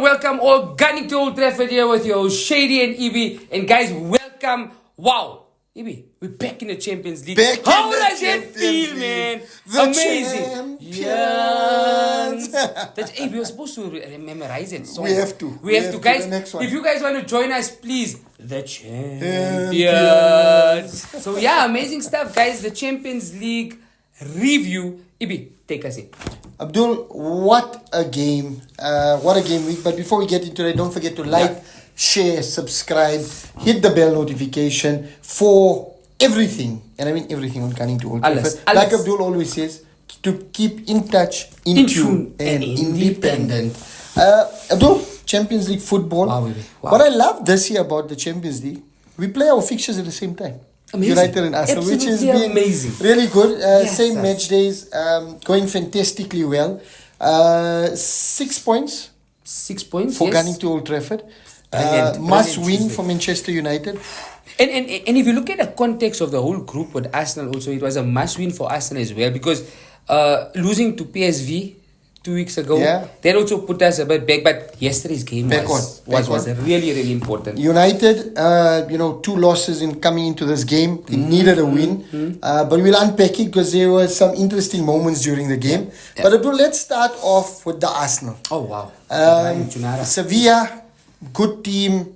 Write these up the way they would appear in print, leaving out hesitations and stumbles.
Welcome all gunning to Old Trafford here with your host Shady and Ibi. And guys, welcome. Wow. Ibi, we're back in the Champions League. How does it feel, man? Amazing. Yes. That's, we were supposed to memorize it. So we have to. We have to. Guys, if you guys want to join us, please. The Champions. So yeah, amazing stuff, guys. The Champions League review. Ibi, take us in. Abdul, what a game. What a game week. But before we get into it, don't forget to like, share, subscribe, hit the bell notification for everything. And I mean everything on Gunning to Old Trafford. Like Abdul always says, to keep in touch, in tune, and independent. Abdul, Champions League football. Wow. What I love this year about the Champions League, we play our fixtures at the same time. Amazing. United and Arsenal, which has been amazing. Really good. Same match days, going fantastically well. 6 points. 6 points for Gunning to Old Trafford. Must win for Manchester United. And if you look at the context of the whole group with Arsenal also, it was a must win for Arsenal as well, because losing to PSV 2 weeks ago, that also put us a bit back. But yesterday's game was really, really important. United, 2 losses in coming into this game. They needed a win. But we'll unpack it because there were some interesting moments during the game. But let's start off with the Arsenal. Oh, wow. Sevilla, good team.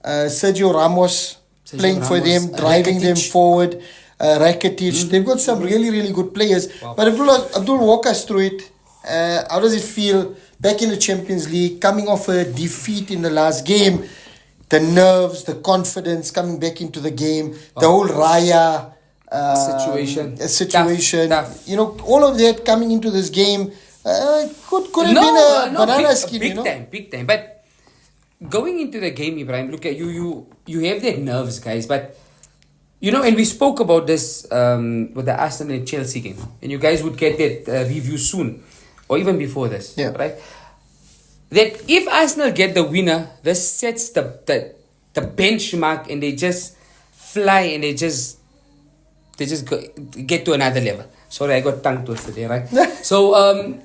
Sergio Ramos playing for them, driving them forward. Rakitic. They've got some really, really good players. Wow. But Abdul, walk us through it. How does it feel back in the Champions League, coming off a defeat in the last game? The nerves, the confidence coming back into the game, the whole Raya situation. Tough. All of that coming into this game could have been a banana skin. Big time. But going into the game, Ibrahim, look at you have that nerves, guys. But and we spoke about this with the Arsenal and Chelsea game, and you guys would get that review soon. Or even before this, right? That if Arsenal get the winner, this sets the benchmark, and they just fly, and they just get to another level. Sorry, I got tongue twisted there, right? So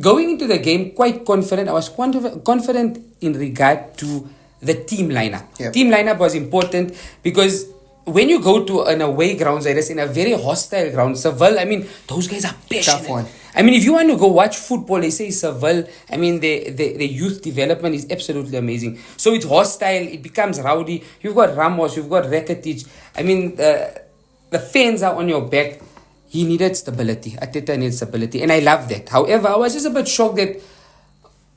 going into the game, quite confident. I was confident in regard to the team lineup. Team lineup was important because when you go to an away ground like this, in a very hostile ground, Seville, I mean, those guys are passionate. Tough one. I mean, if you want to go watch football, they say Seville, I mean, the youth development is absolutely amazing. So it's hostile, it becomes rowdy. You've got Ramos, you've got Rakitic. I mean, the fans are on your back. He needed stability. Arteta needed stability. And I love that. However, I was just a bit shocked that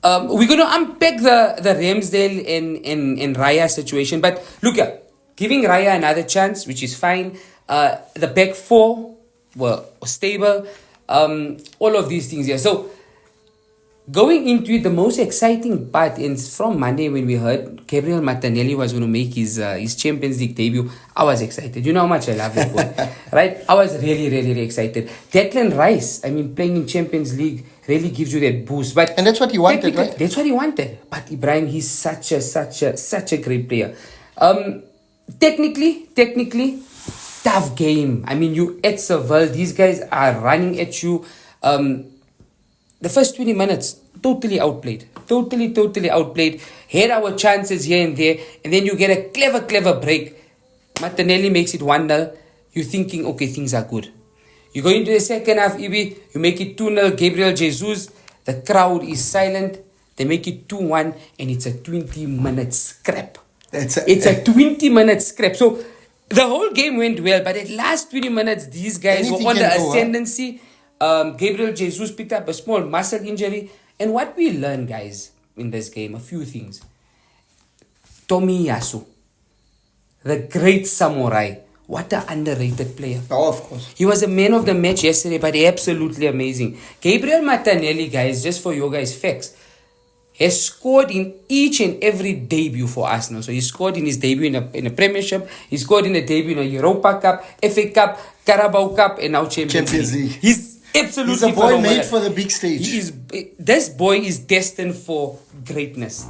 we're going to unpack the Ramsdale and Raya situation. But look here, giving Raya another chance, which is fine. The back four were stable. All of these things here. So going into it, the most exciting part is from Monday when we heard Gabriel Martinelli was going to make his Champions League debut. I was excited. You know how much I love that boy, right? I was really, really, really excited. Declan Rice, I mean, playing in Champions League really gives you that boost. But and that's what he wanted, right? That's what he wanted. But Ibrahim, he's such a great player. Technically. Tough game. I mean, you at Seville, these guys are running at you. The first 20 minutes, totally outplayed. Totally outplayed. Had our chances here and there, and then you get a clever break. Martinelli makes it 1-0. You're thinking, okay, things are good. You go into the second half, Ibi, you make it 2-0. Gabriel Jesus, the crowd is silent. They make it 2-1, and it's a 20-minute scrap. It's a 20-minute scrap. So the whole game went well, but at last 20 minutes, these guys were on the ascendancy. Gabriel Jesus picked up a small muscle injury. And what we learned, guys, in this game, a few things. Tomiyasu, the great samurai. What an underrated player. Oh, of course. He was a man of the match yesterday, but absolutely amazing. Gabriel Martinelli, guys, just for you guys' facts, has scored in each and every debut for Arsenal. So he scored in his debut in a Premiership. He scored in a debut in a Europa Cup, FA Cup, Carabao Cup, and now Champions League. He's absolutely phenomenal. He's a boy made for the big stage. This boy is destined for greatness.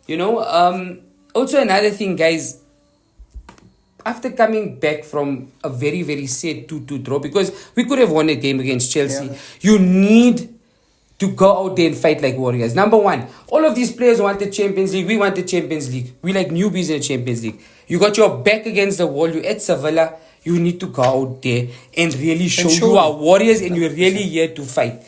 Also another thing, guys, after coming back from a very, very sad 2-2 draw, because we could have won a game against Chelsea, you need to go out there and fight like warriors. Number one, all of these players want the Champions League. We want the Champions League. We like newbies in the Champions League. You got your back against the wall. You're at Sevilla. You need to go out there and really show you are warriors and you're really here to fight.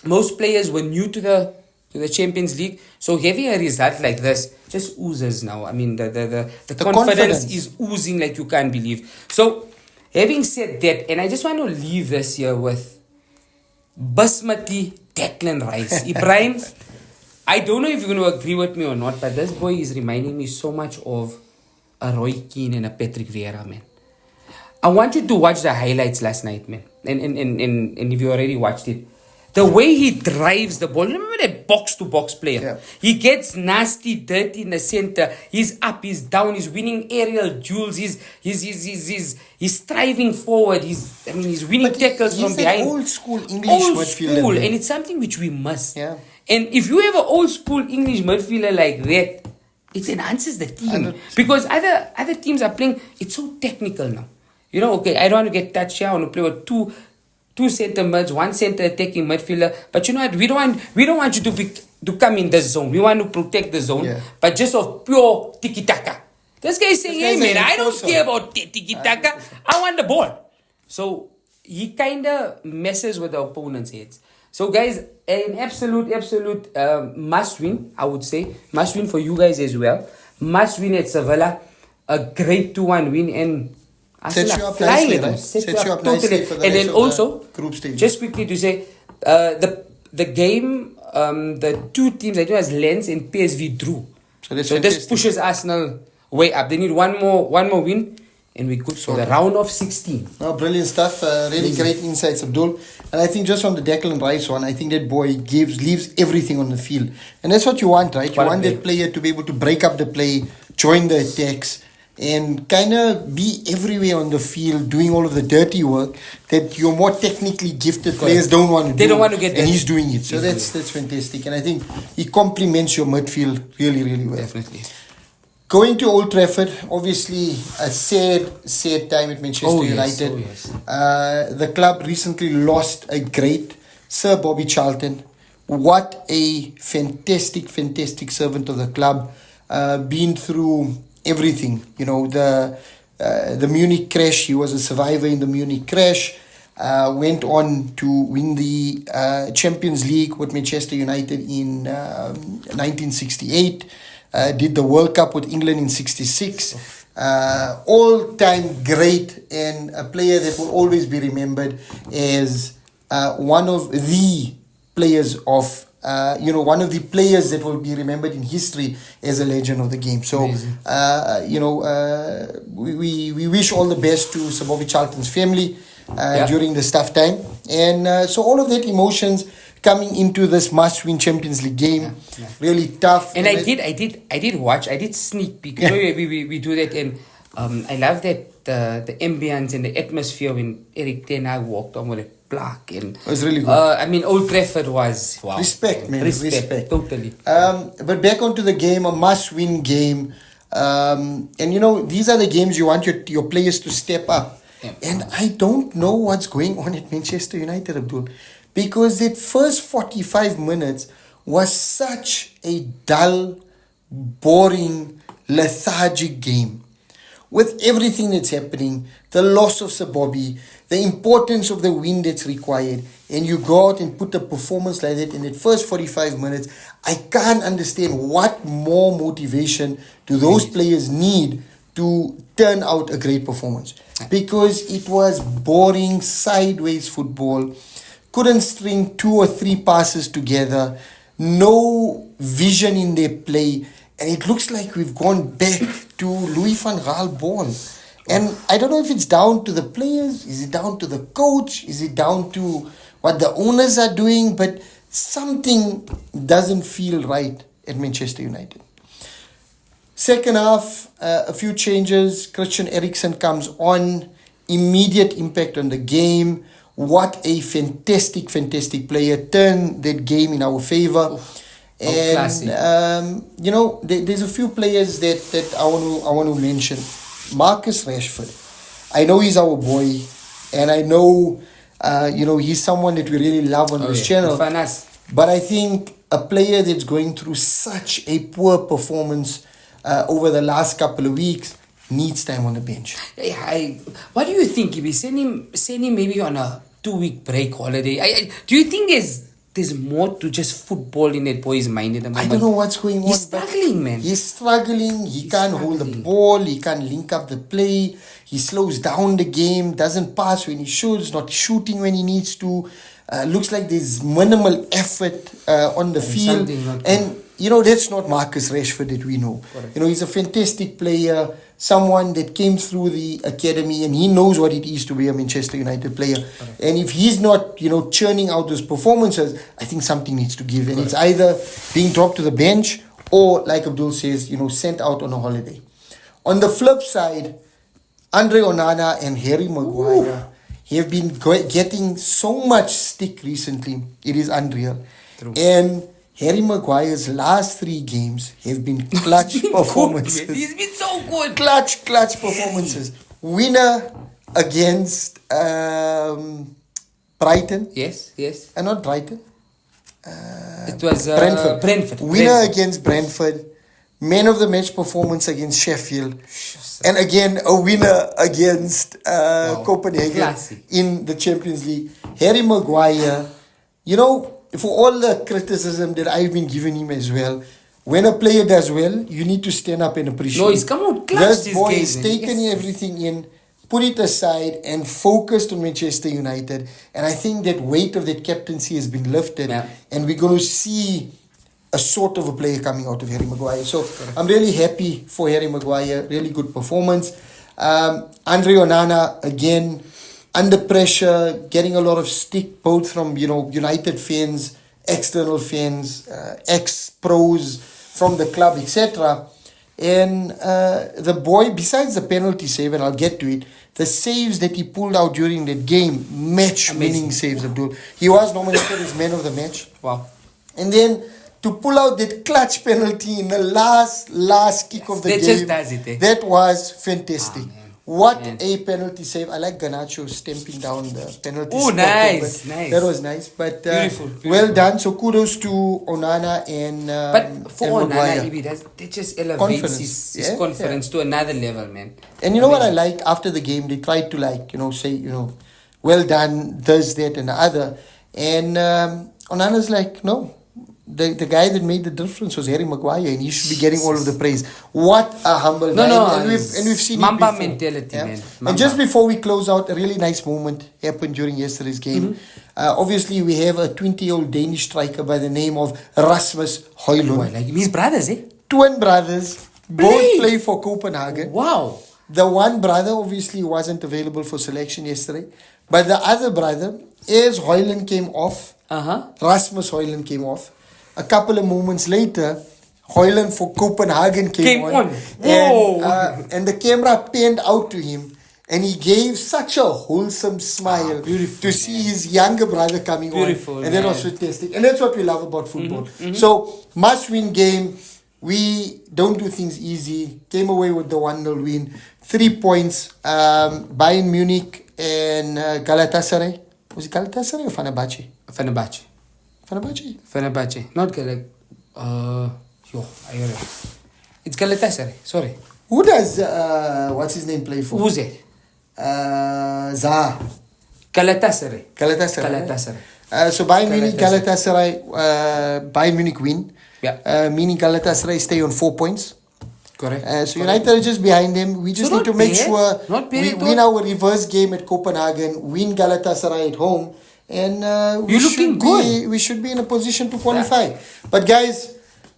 Most players were new to the Champions League, so having a result like this just oozes now. I mean, the confidence is oozing like you can't believe. So, having said that, and I just want to leave this here with Basmati Declan Rice. Ibrahim, I don't know if you're going to agree with me or not, but this boy is reminding me so much of a Roy Keane and a Patrick Vieira, man. I want you to watch the highlights last night, man. And if you already watched it, the way he drives the ball. Remember that box-to-box player? Yeah. He gets nasty, dirty in the center. He's up, he's down, he's winning aerial duels. He's striving forward. He's winning tackles from behind. Old school English midfielder. And it's something which we must. Yeah. And if you have an old school English midfielder like that, it enhances the team. Because other teams are playing, it's so technical now. You know, okay, I don't want to get touched here. I want to play with two center mids, one center attacking midfielder. But you know what? We don't want you to come in the zone. We want to protect the zone, but just of pure tiki taka. This guy is saying, "Hey man, I don't care about tiki taka. I want the ball." So he kind of messes with the opponent's heads. So guys, an absolute must win. I would say must win for you guys as well. Must win at Sevilla. A great 2-1 win and. Sets you up nicely, right? Sets you up nicely for the and then also, group stage. Just quickly to say, the game, the two teams, I think it was Lens and PSV drew. So this pushes Arsenal way up. They need one more win, and we're good for the round of 16. No, brilliant stuff. Really great insights, Abdul. And I think just on the Declan Rice one, I think that boy leaves everything on the field. And that's what you want, right? You want that player to be able to break up the play, join the attacks, and kind of be everywhere on the field, doing all of the dirty work that your more technically gifted players don't want to do. They don't want to get and he's doing it. So that's fantastic. And I think he complements your midfield really, really well. Definitely. Going to Old Trafford, obviously a sad time at Manchester United. The club recently lost a great Sir Bobby Charlton. What a fantastic servant of the club. Been through everything, you know, the Munich crash. He was a survivor in the Munich crash. Went on to win the Champions League with Manchester United in 1968. Did the World Cup with England in 66. All-time great and a player that will always be remembered as one of the players of one of the players that will be remembered in history as a legend of the game. So, we wish all the best to Sir Bobby Charlton's family during this tough time. And so all of that emotions coming into this must-win Champions League game, really tough. And I did sneak peek. You know, we do that, and I love that the ambience and the atmosphere when Eric Ten Hag walked on with a plaque, and it was really good. Old Trafford was wow. Respect, man. Respect. Totally. But back onto the game, a must-win game. And you know, these are the games you want your players to step up. Yeah. And I don't know what's going on at Manchester United, Abdul, because that first 45 minutes was such a dull, boring, lethargic game. With everything that's happening, the loss of Sir Bobby, the importance of the win that's required, and you go out and put a performance like that in that first 45 minutes, I can't understand what more motivation do those players need to turn out a great performance. Because it was boring, sideways football, couldn't string 2 or 3 passes together, no vision in their play, and it looks like we've gone back to Louis van Gaal ball. And I don't know if it's down to the players, is it down to the coach, is it down to what the owners are doing, but something doesn't feel right at Manchester United. Second half, a few changes. Christian Eriksen comes on, immediate impact on the game. What a fantastic player. Turned that game in our favor. And there's a few players that I want to mention. Marcus Rashford. I know he's our boy, and I know He's someone that we really love on this channel. Fanas. But I think a player that's going through such a poor performance over the last couple of weeks needs time on the bench. What do you think, Ibi? Send him maybe on a 2-week break holiday. Do you think there's more to just football in that boy's mind at the moment? I don't know what's going on. He's struggling, man. He's struggling. He can't hold the ball. He can't link up the play. He slows down the game. Doesn't pass when he should. He's not shooting when he needs to. Looks like there's minimal effort on the field. And, that's not Marcus Rashford that we know. Correct. He's a fantastic player. Someone that came through the academy and he knows what it is to be a Manchester United player. Correct. And if he's not, churning out those performances, I think something needs to give. And Correct. it's either being dropped to the bench or, like Abdul says, sent out on a holiday. On the flip side, Andre Onana and Harry Maguire have been getting so much stick recently. It is unreal. True. And Harry Maguire's last 3 games have been clutch performances. Good, he's been so good. Clutch performances. Winner against Brighton. Yes. Not Brighton. It was Brentford. Winner against Brentford. Man of the match performance against Sheffield. And again, a winner against Copenhagen Classic. in the Champions League. Harry Maguire, for all the criticism that I've been giving him as well, when a player does well, you need to stand up and appreciate. No, he's come out clutch This boy game, has taken everything in, put it aside, and focused on Manchester United. And I think that weight of that captaincy has been lifted, and we're going to see a sort of a player coming out of Harry Maguire. So I'm really happy for Harry Maguire. Really good performance. Andre Onana, again, under pressure, getting a lot of stick, both from, United fans, external fans, ex-pros from the club, etc. And the boy, besides the penalty save, and I'll get to it, the saves that he pulled out during that game, match-winning saves, Abdul. He was nominated as man of the match. Wow. And then to pull out that clutch penalty in the last kick of the game, just does it, that was fantastic. What Man. a penalty save. I like Garnacho stamping down the penalty. Oh, spot nice, there, nice. That was nice. But Beautiful. well done. So kudos to Onana and But for and Maguire. Onana, Ibi, that just elevates Confidence. his confidence to another level, man. And you know what I like after the game? They tried to say, well done, this, that, and the other. And Onana's like, no. The guy that made the difference was Harry Maguire, and he should be getting all of the praise. What a humble guy. And we've seen Mamba it before. mentality, man. And just before we close out, a really nice moment happened during yesterday's game. Obviously, we have a 20-year-old Danish striker by the name of Rasmus Højlund. Like his brothers, eh? Twin brothers, both play for Copenhagen. Wow. The one brother obviously wasn't available for selection yesterday. But the other brother, as Højlund came off, Rasmus Højlund came off. A couple of moments later, Højlund for Copenhagen came on. And the camera panned out to him. And he gave such a wholesome smile to see his younger brother coming on. And that was fantastic. And that's what we love about football. So, must-win game. We don't do things easy. Came away with the 1-0 win. 3 points. Bayern Munich and Galatasaray. Was it Galatasaray or Fenerbahce? Fenerbahce. Not Galatasaray. I heard it. It's Galatasaray. Sorry. Who does, what's his name, play for? Who's it? Zaha. Galatasaray. So Bayern Munich, Galatasaray, Bayern Munich win. Yeah. Meaning Galatasaray stay on 4 points. Correct. So United are just behind them. We just need to make sure we win our reverse game at Copenhagen, win Galatasaray at home, and we should be in a position to qualify. Yeah. But guys,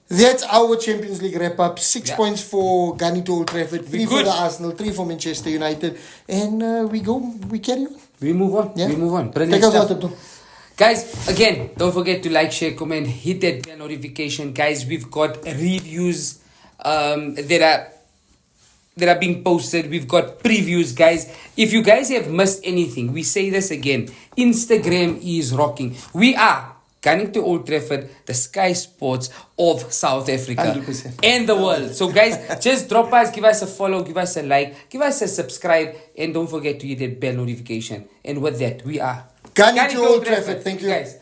that's our Champions League wrap-up. 6 points for Ghani to Old Trafford, 3 for the Arsenal, 3 for Manchester United. And we carry on. We move on. Yeah. We move on. Brilliant Take us stuff. out, Abdul. Guys, again, don't forget to like, share, comment, hit that bell notification. Guys, we've got reviews that are being posted. We've got previews, guys. If you guys have missed anything, we say this again. Instagram is rocking. We are Gunning to Old Trafford, the Sky Sports of South Africa 100%. and the world. So guys, just drop us, give us a follow, give us a like, give us a subscribe, and don't forget to hit that bell notification. And with that, we are Gun to Old Trafford. Thank you. Guys.